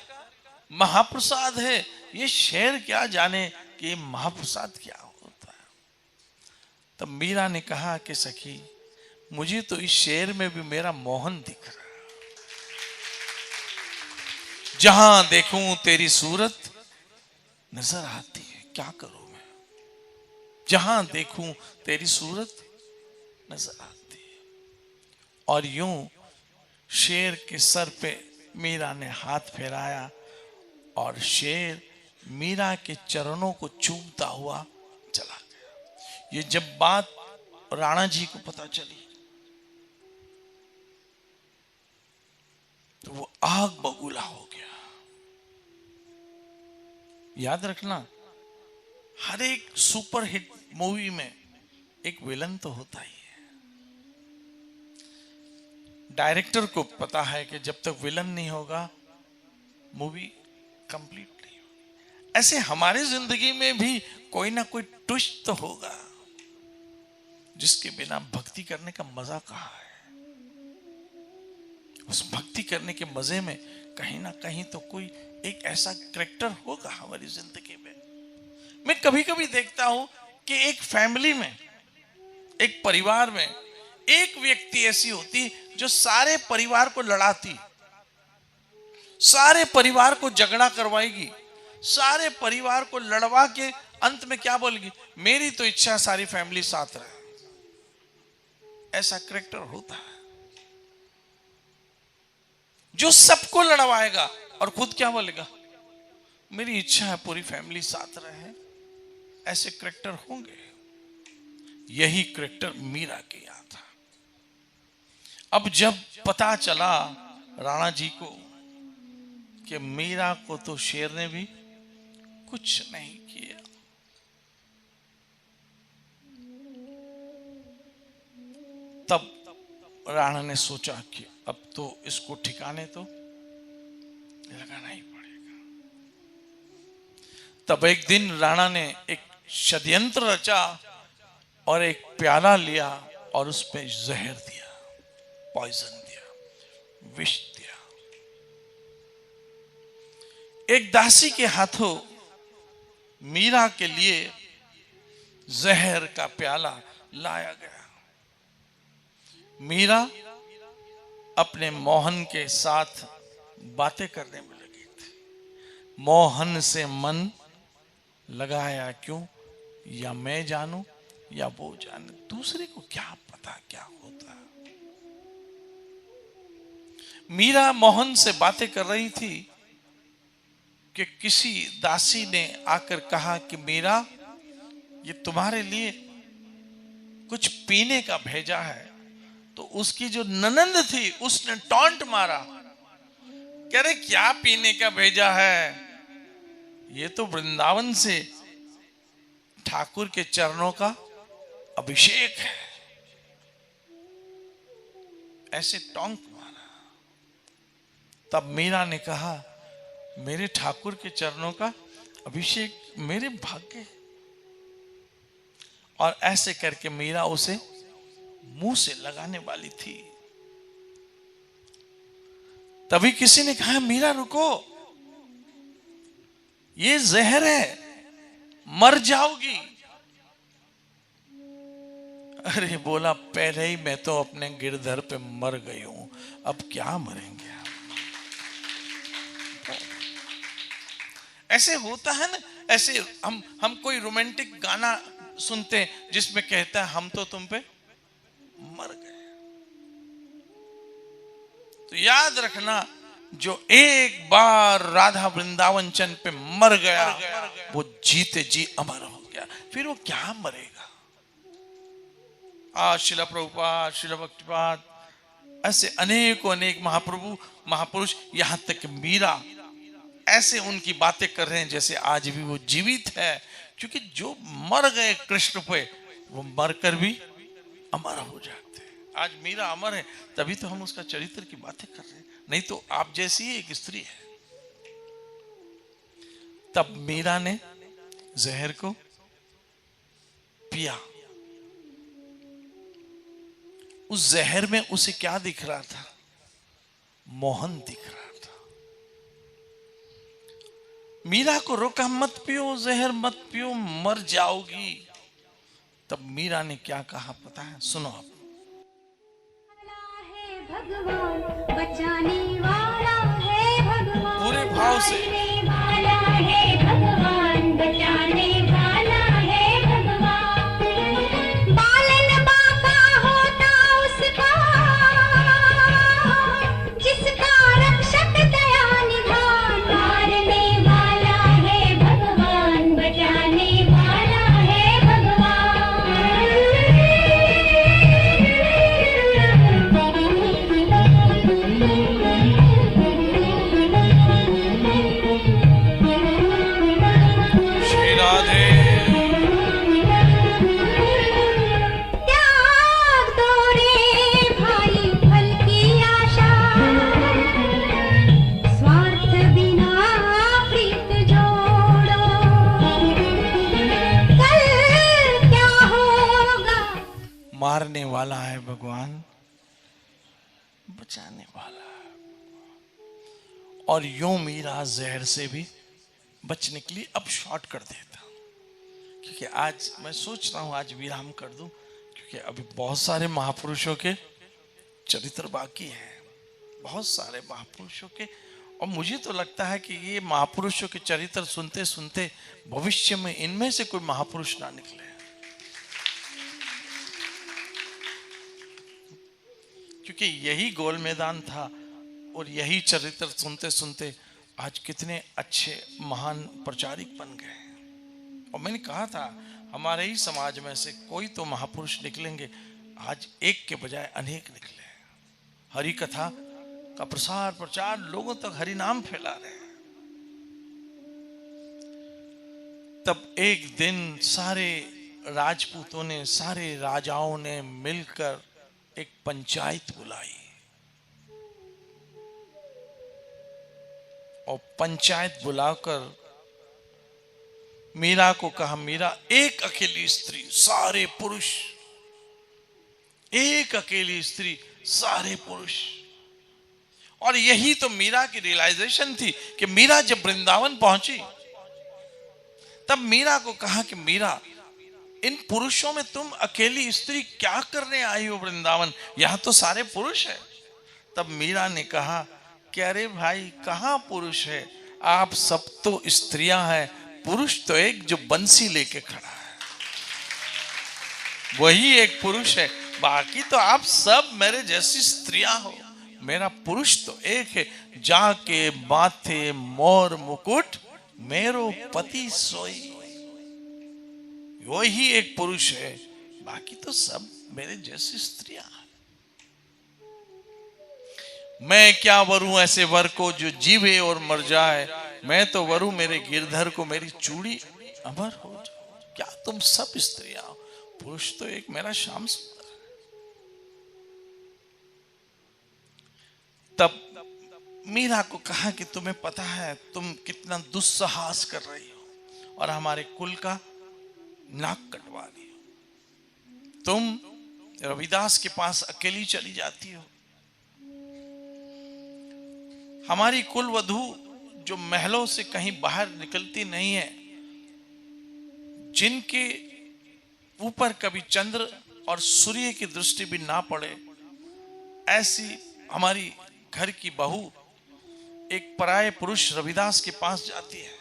महाप्रसाद है, ये शेर क्या जाने कि ये महाप्रसाद क्या होता है। तब मीरा ने कहा कि सखी, मुझे तो इस शेर में भी मेरा मोहन दिख रहा है। जहां देखूं तेरी सूरत नजर आती है, क्या करूं मैं, जहां देखूं तेरी सूरत नजर आती है। और यूं शेर के सर पे मीरा ने हाथ फेराया और शेर मीरा के चरणों को चूमता हुआ चला गया। ये जब बात राणा जी को पता चली तो वो आग बबूला हो गया। याद रखना, हर एक सुपर हिट मूवी में एक विलन तो होता ही है। डायरेक्टर को पता है कि जब तक विलन नहीं होगा मूवी कंप्लीट नहीं होगी। ऐसे हमारी जिंदगी में भी कोई ना कोई ट्विस्ट तो होगा, जिसके बिना भक्ति करने का मजा कहाँ है। उस भक्ति करने के मजे में कहीं ना कहीं तो कोई एक ऐसा कैरेक्टर होगा हमारी जिंदगी में। मैं कभी कभी देखता हूं कि एक फैमिली में, एक परिवार में एक व्यक्ति ऐसी होती जो सारे परिवार को लड़ाती, सारे परिवार को झगड़ा करवाएगी, सारे परिवार को लड़वा के अंत में क्या बोलेगी, मेरी तो इच्छा सारी फैमिली साथ रहे। ऐसा कैरेक्टर होता है जो सबको लड़वाएगा और खुद क्या बोलेगा, मेरी इच्छा है पूरी फैमिली साथ रहे। ऐसे कैरेक्टर होंगे। यही कैरेक्टर मीरा के यहां था। अब जब पता चला राणा जी को कि मीरा को तो शेर ने भी कुछ नहीं किया, तब राणा ने सोचा कि अब तो इसको ठिकाने तो लगाना ही पड़ेगा। तब एक दिन राणा ने एक षड्यंत्र रचा और एक प्याला लिया और उस पे जहर दिया, पॉइजन दिया, विष दिया। एक दासी के हाथों मीरा के लिए जहर का प्याला लाया गया। मीरा अपने मोहन के साथ बातें करने में लगी थी। मोहन से मन लगाया क्यों, या मैं जानूं या वो जाने, दूसरे को क्या पता क्या होता। मीरा मोहन से बातें कर रही थी कि किसी दासी ने आकर कहा कि मीरा, ये तुम्हारे लिए कुछ पीने का भेजा है। तो उसकी जो ननंद थी उसने टॉन्ट मारा, कह रहे क्या पीने का भेजा है, ये तो वृंदावन से ठाकुर के चरणों का अभिषेक है। ऐसे टोंक मारा। तब मीरा ने कहा, मेरे ठाकुर के चरणों का अभिषेक मेरे भाग्य। और ऐसे करके मीरा उसे मुंह से लगाने वाली थी। तभी किसी ने कहा, मीरा रुको, ये जहर है, मर जाओगी। अरे बोला, पहले ही मैं तो अपने गिरधर पे मर गई हूं, अब क्या मरेंगे। ऐसे होता है ना। ऐसे हम कोई रोमांटिक गाना सुनते हैं जिसमें कहता है हम तो तुम पे मर गए। तो याद रखना, जो एक बार राधा वृंदावन चंद पे मर गया वो जीते जी अमर हो गया। फिर वो क्या मरेगा। आज शिला प्रभुपाद, शिला भक्तिपाद, ऐसे अनेकों अनेक महाप्रभु महापुरुष, यहां तक मीरा ऐसे उनकी बातें कर रहे हैं जैसे आज भी वो जीवित है। क्योंकि जो मर गए कृष्ण पे वो मरकर भी अमर हो जाते हैं। आज मीरा अमर है तभी तो हम उसका चरित्र की बातें कर रहे हैं, नहीं तो आप जैसी ही एक स्त्री है। तब मीरा ने जहर को पिया। उस जहर में उसे क्या दिख रहा था? मोहन दिख रहा था। मीरा को रोका, मत पियो जहर, मत पियो, मर जाओगी। तब मीरा ने क्या कहा पता है? सुनो आप। है भगवान बचाने वाला है, भगवान पूरे भाव से बचाने वाला है, भगवान बचाने वाला है, भगवान बालन बाका होता उसका, जिसका रक्षक दया निधान, मारने वाला है भगवान बचाने वाला है, भगवान श्री राधे। त्याग दो रे भाई फल की आशा, स्वार्थ बिना प्रीत जोड़ो, कल क्या होगा। मारने वाला है भगवान, बचाने वाला है। और यूं मीरा जहर से भी बचने के लिए अब शॉर्ट कर देता, क्योंकि आज मैं सोच रहा हूं आज विराम कर दूं, क्योंकि अभी बहुत सारे महापुरुषों के चरित्र बाकी हैं, बहुत सारे महापुरुषों के। और मुझे तो लगता है कि ये महापुरुषों के चरित्र सुनते सुनते भविष्य में इनमें से कोई महापुरुष ना निकले। क्योंकि यही गोल मैदान था और यही चरित्र सुनते सुनते आज कितने अच्छे महान प्रचारिक बन गए। और मैंने कहा था हमारे ही समाज में से कोई तो महापुरुष निकलेंगे, आज एक के बजाय अनेक निकले। हरि कथा का प्रसार प्रचार, लोगों तक हरि नाम फैला रहे हैं। तब एक दिन सारे राजपूतों ने, सारे राजाओं ने मिलकर एक पंचायत बुलाई और पंचायत बुलाकर मीरा को कहा, मीरा एक अकेली स्त्री सारे पुरुष, एक अकेली स्त्री सारे पुरुष। और यही तो मीरा की रियलाइजेशन थी कि मीरा जब वृंदावन पहुंची तब मीरा को कहा कि मीरा, इन पुरुषों में तुम अकेली स्त्री क्या करने आई हो वृंदावन, यहां तो सारे पुरुष है। तब मीरा ने कहा कि अरे भाई कहां पुरुष है, आप सब तो स्त्रियां हैं, पुरुष तो एक जो बंसी लेके खड़ा है वही एक पुरुष है, बाकी तो आप सब मेरे जैसी स्त्रियां हो। मेरा पुरुष तो एक है, जाके माथे मोर मुकुट मेरो पति सोई, वही एक पुरुष है, बाकी तो सब मेरे जैसी स्त्रियां। मैं क्या वरूं ऐसे वर को जो जीवे और मर जाए, मैं तो वरूं मेरे गिरधर को मेरी चूड़ी अमर हो जाए। क्या तुम सब स्त्रियां, पुरुष तो एक मेरा श्याम सुंदर है। तब मीरा को कहा कि तुम्हें पता है तुम कितना दुस्साहस कर रही हो और हमारे कुल का नाक कटवा रही हो। तुम रविदास के पास अकेली चली जाती हो। हमारी कुल वधू जो महलों से कहीं बाहर निकलती नहीं है, जिनके ऊपर कभी चंद्र और सूर्य की दृष्टि भी ना पड़े, ऐसी हमारी घर की बहू एक पराये पुरुष रविदास के पास जाती है,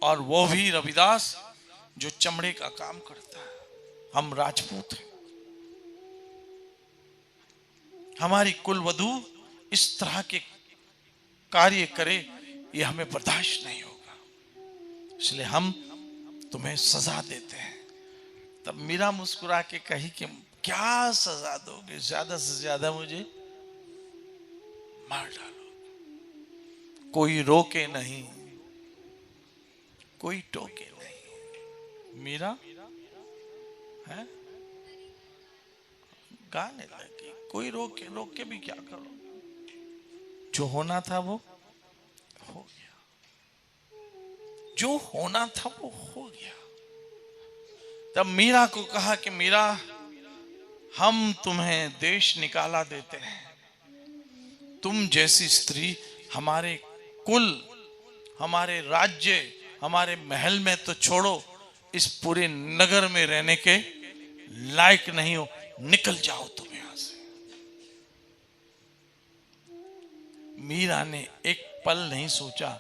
और वो भी रविदास जो चमड़े का काम करता है। हम राजपूत हैं, हमारी कुल वधू इस तरह के कार्य करे ये हमें बर्दाश्त नहीं होगा, इसलिए हम तुम्हें सजा देते हैं। तब मीरा मुस्कुरा के कही कि क्या सजा दोगे, ज्यादा से ज्यादा मुझे मार डालो, कोई रोके नहीं, कोई टोके नहीं। मीरा है गाने लगी, कोई रोक के भी क्या करो, जो होना था वो हो गया, जो होना था वो हो गया। तब मीरा को कहा कि मीरा, हम तुम्हें देश निकाला देते हैं, तुम जैसी स्त्री हमारे कुल, हमारे राज्य, हमारे महल में तो छोड़ो, इस पूरे नगर में रहने के लायक नहीं हो, निकल जाओ तुम यहां से। मीरा ने एक पल नहीं सोचा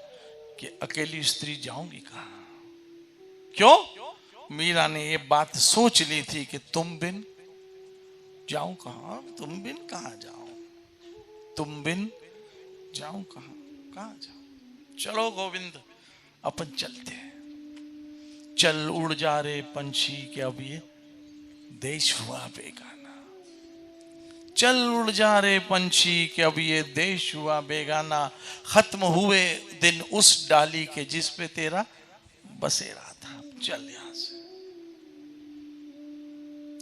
कि अकेली स्त्री जाऊंगी कहां। क्यों? मीरा ने ये बात सोच ली थी कि तुम बिन जाऊं कहां, तुम बिन कहां जाऊं, तुम बिन जाऊं कहां, कहां जाऊं। चलो गोविंद अपन चलते हैं। चल उड़ जा रे पंछी के अब ये देश हुआ बेगाना, चल उड़ जा रे पंछी के अब ये देश हुआ बेगाना, खत्म हुए दिन उस डाली के जिस पे तेरा बसेरा था। चल यहां से।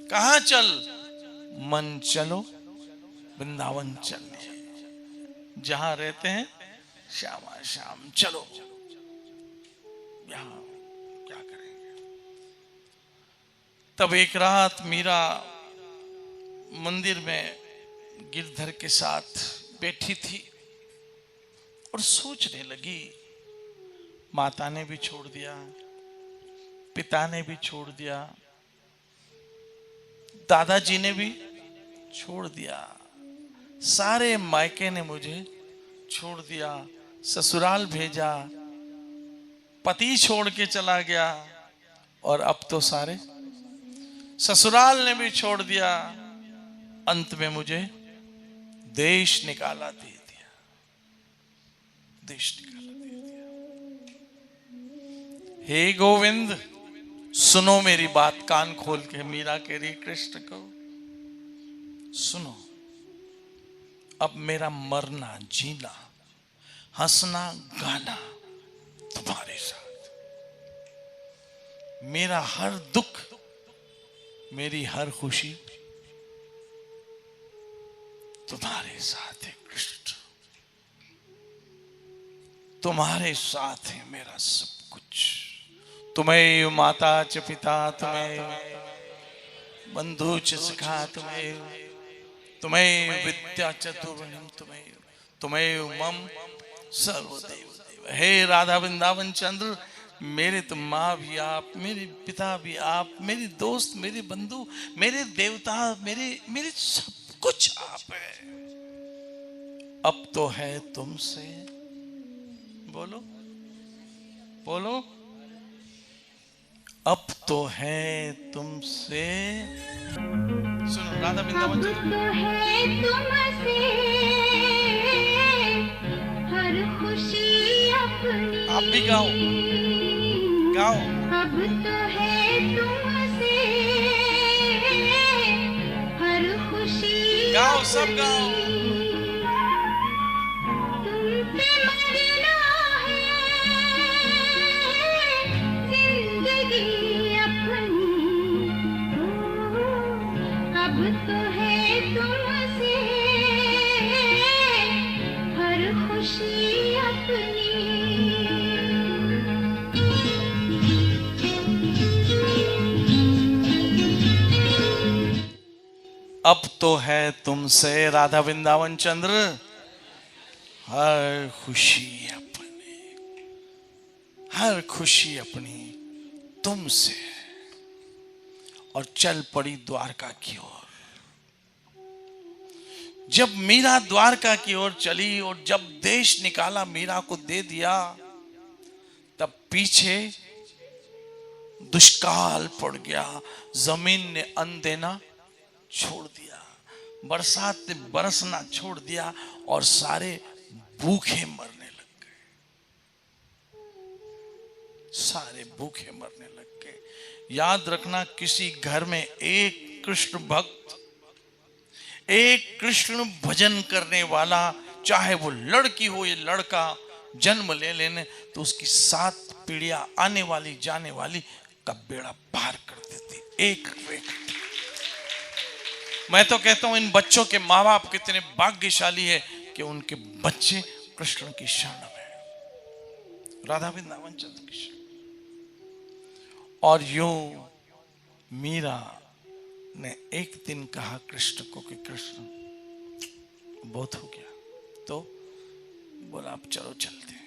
कहां चल? मन चलो वृंदावन चलिए, जहां रहते हैं श्यामा श्याम। चलो यहां क्या करेंगे। तब एक रात मीरा मंदिर में गिरधर के साथ बैठी थी और सोचने लगी, माता ने भी छोड़ दिया, पिता ने भी छोड़ दिया, दादाजी ने भी छोड़ दिया, सारे मायके ने मुझे छोड़ दिया, ससुराल भेजा, पति छोड़ के चला गया, और अब तो सारे ससुराल ने भी छोड़ दिया, अंत में मुझे देश निकाला दे दिया, देश निकाला दे दिया। हे गोविंद सुनो मेरी बात कान खोल के। मीरा कह रही कृष्ण को सुनो, अब मेरा मरना जीना, हंसना गाना तुम्हारे साथ, मेरा हर दुख, मेरी हर खुशी तुम्हारे साथ है कृष्ण, तुम्हारे साथ है मेरा सब कुछ। तुम्हें माता च पिता, तुम्हें बंधु च सखा, तुम्हें विद्या चतुर्वर्ण्यम, तुम्हें मम सर्वदेव देव। हे राधा वृंदावन चंद्र, मेरे तो माँ भी आप, मेरे पिता भी आप, मेरी दोस्त, मेरे बंधु, मेरे देवता, मेरे सब कुछ आप है। अब तो है तुमसे, बोलो बोलो, अब तो है तुमसे। सुनो राधा वृंदावन अब तो है तुमसे हर खुशी अपनी। आप भी गाओ गाओ। अब तो है तुमसे हर खुशी गाओ, सब गाओ। तुम पे मरना है जिंदगी अपनी। अब तो है तुमसे हर खुशी अपनी। अब तो है तुमसे राधा वृंदावन चंद्र हर खुशी अपनी, हर खुशी अपनी तुमसे। और चल पड़ी द्वारका की ओर। जब मीरा द्वारका की ओर चली और जब देश निकाला मीरा को दे दिया, तब पीछे दुष्काल पड़ गया, जमीन ने अन्न देना छोड़ दिया, बरसात ने बरसना छोड़ दिया और सारे भूखे मरने लग गए। सारे भूखे मरने लग गए। याद रखना, किसी घर में एक कृष्ण भक्त, एक कृष्ण भजन करने वाला, चाहे वो लड़की हो या लड़का, जन्म ले लेने तो उसकी 7 पीढ़ियां आने वाली जाने वाली का बेड़ा पार कर देती एक व्यक्ति। मैं तो कहता हूं इन बच्चों के माँ बाप कितने भाग्यशाली है कि उनके बच्चे कृष्ण की शरण में, राधा वृंदावन चंद्र की शरण। और यूं मीरा ने एक दिन कहा कृष्ण को कि कृष्ण बहुत हो गया, तो बोला अब चलो चलते हैं।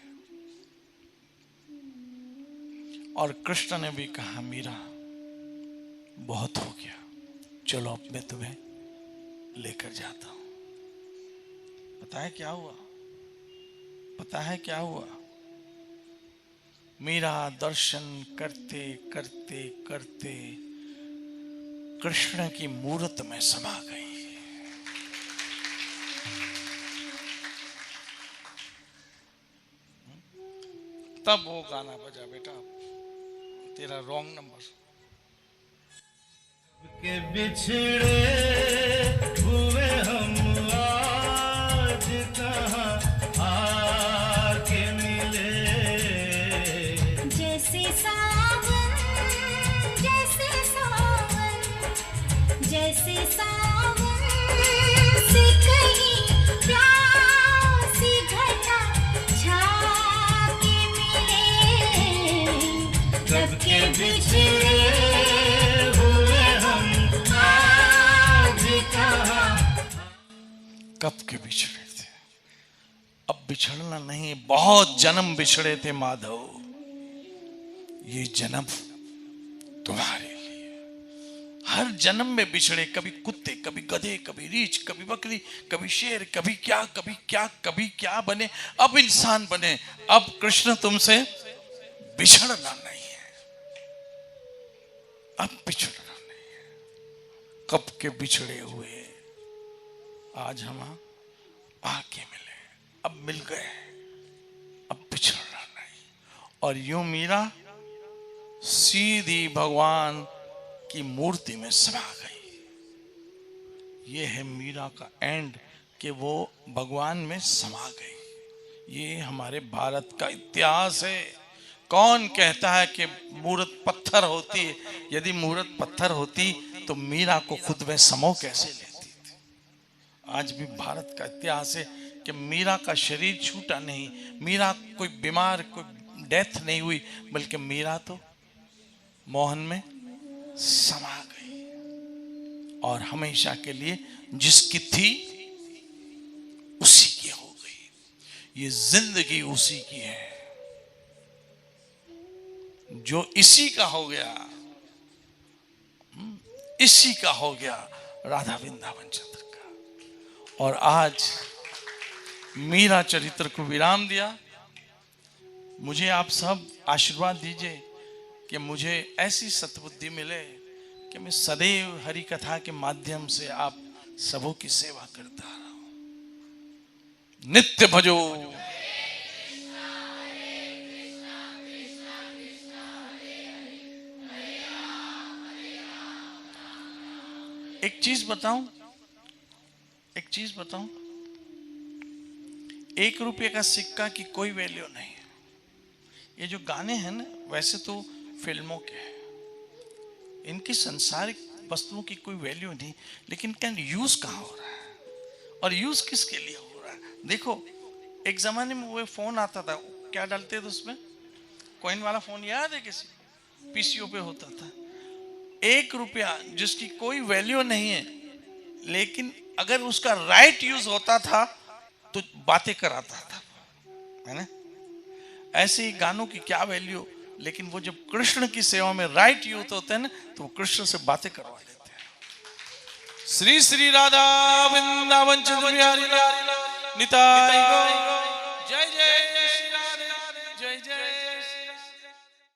और कृष्ण ने भी कहा मीरा बहुत हो गया, चलो अब मैं तुम्हें लेकर जाता हूं। पता है क्या हुआ? पता है क्या हुआ? मीरा दर्शन करते करते करते कृष्ण की मूर्त में समा गई। तब वो गाना बजा, बेटा तेरा रॉन्ग नंबर। के बिछड़े हुए हम आज कहाँ आके मिले। जैसे सावन, जैसे सावन, जैसे सावन से कहीं प्यासी घटा छाके मिले। कब के बिछड़े हुए हम आज कहाँ। कब के बिछड़े थे, अब बिछड़ना नहीं। बहुत जन्म बिछड़े थे माधव, ये जन्म तुम्हारे लिए। हर जन्म में बिछड़े, कभी कुत्ते, कभी गधे, कभी रीछ, कभी बकरी, कभी शेर, कभी क्या कभी क्या कभी क्या बने, अब इंसान बने। अब कृष्ण तुमसे बिछड़ना नहीं है, अब बिछड़ना नहीं है। कब के बिछड़े हुए आज हम आके मिले, अब मिल गए, अब बिछड़ना नहीं। और यूं मीरा सीधी भगवान की मूर्ति में समा गई। ये है मीरा का एंड, कि वो भगवान में समा गई। ये हमारे भारत का इतिहास है। कौन कहता है कि मूर्त पत्थर होती है? यदि मूर्त पत्थर होती तो मीरा को खुद में समो कैसे लेती थी? आज भी भारत का इतिहास है कि मीरा का शरीर छूटा नहीं, मीरा कोई बीमार, कोई डेथ नहीं हुई, बल्कि मीरा तो मोहन में समा गई और हमेशा के लिए जिसकी थी उसी की हो गई। ये जिंदगी उसी की है। जो इसी का हो गया, इसी का हो गया, राधा वृंदावन चंद्र का। और आज मीरा चरित्र को विराम दिया। मुझे आप सब आशीर्वाद दीजिए कि मुझे ऐसी सद्बुद्धि मिले कि मैं सदैव हरि कथा के माध्यम से आप सबों की सेवा करता रहूं। नित्य भजो एक चीज बताऊं, एक चीज बताऊं, 1 रुपये का सिक्का की कोई वैल्यू नहीं है। ये जो गाने हैं ना, वैसे तो फिल्मों के हैं, इनकी संसारिक वस्तुओं की कोई वैल्यू नहीं, लेकिन कैन यूज कहाँ हो रहा है और यूज किसके लिए हो रहा है? देखो, एक जमाने में वो फोन आता था, क्या डालते थे उसमें? कॉइन वाला फोन याद है किसी? पीसीओ पे होता था। 1 रुपया जिसकी कोई वैल्यू नहीं है, लेकिन अगर उसका राइट यूज होता था तो बातें कराता था, है ना? ऐसे ही गानों की क्या वैल्यू, लेकिन वो जब कृष्ण की सेवा में राइट यूज होते हैं ना, तो वो कृष्ण से बातें करवा देते हैं। श्री श्री राधा वृंदावन चंद्र बिहारी लाल निताई गौर।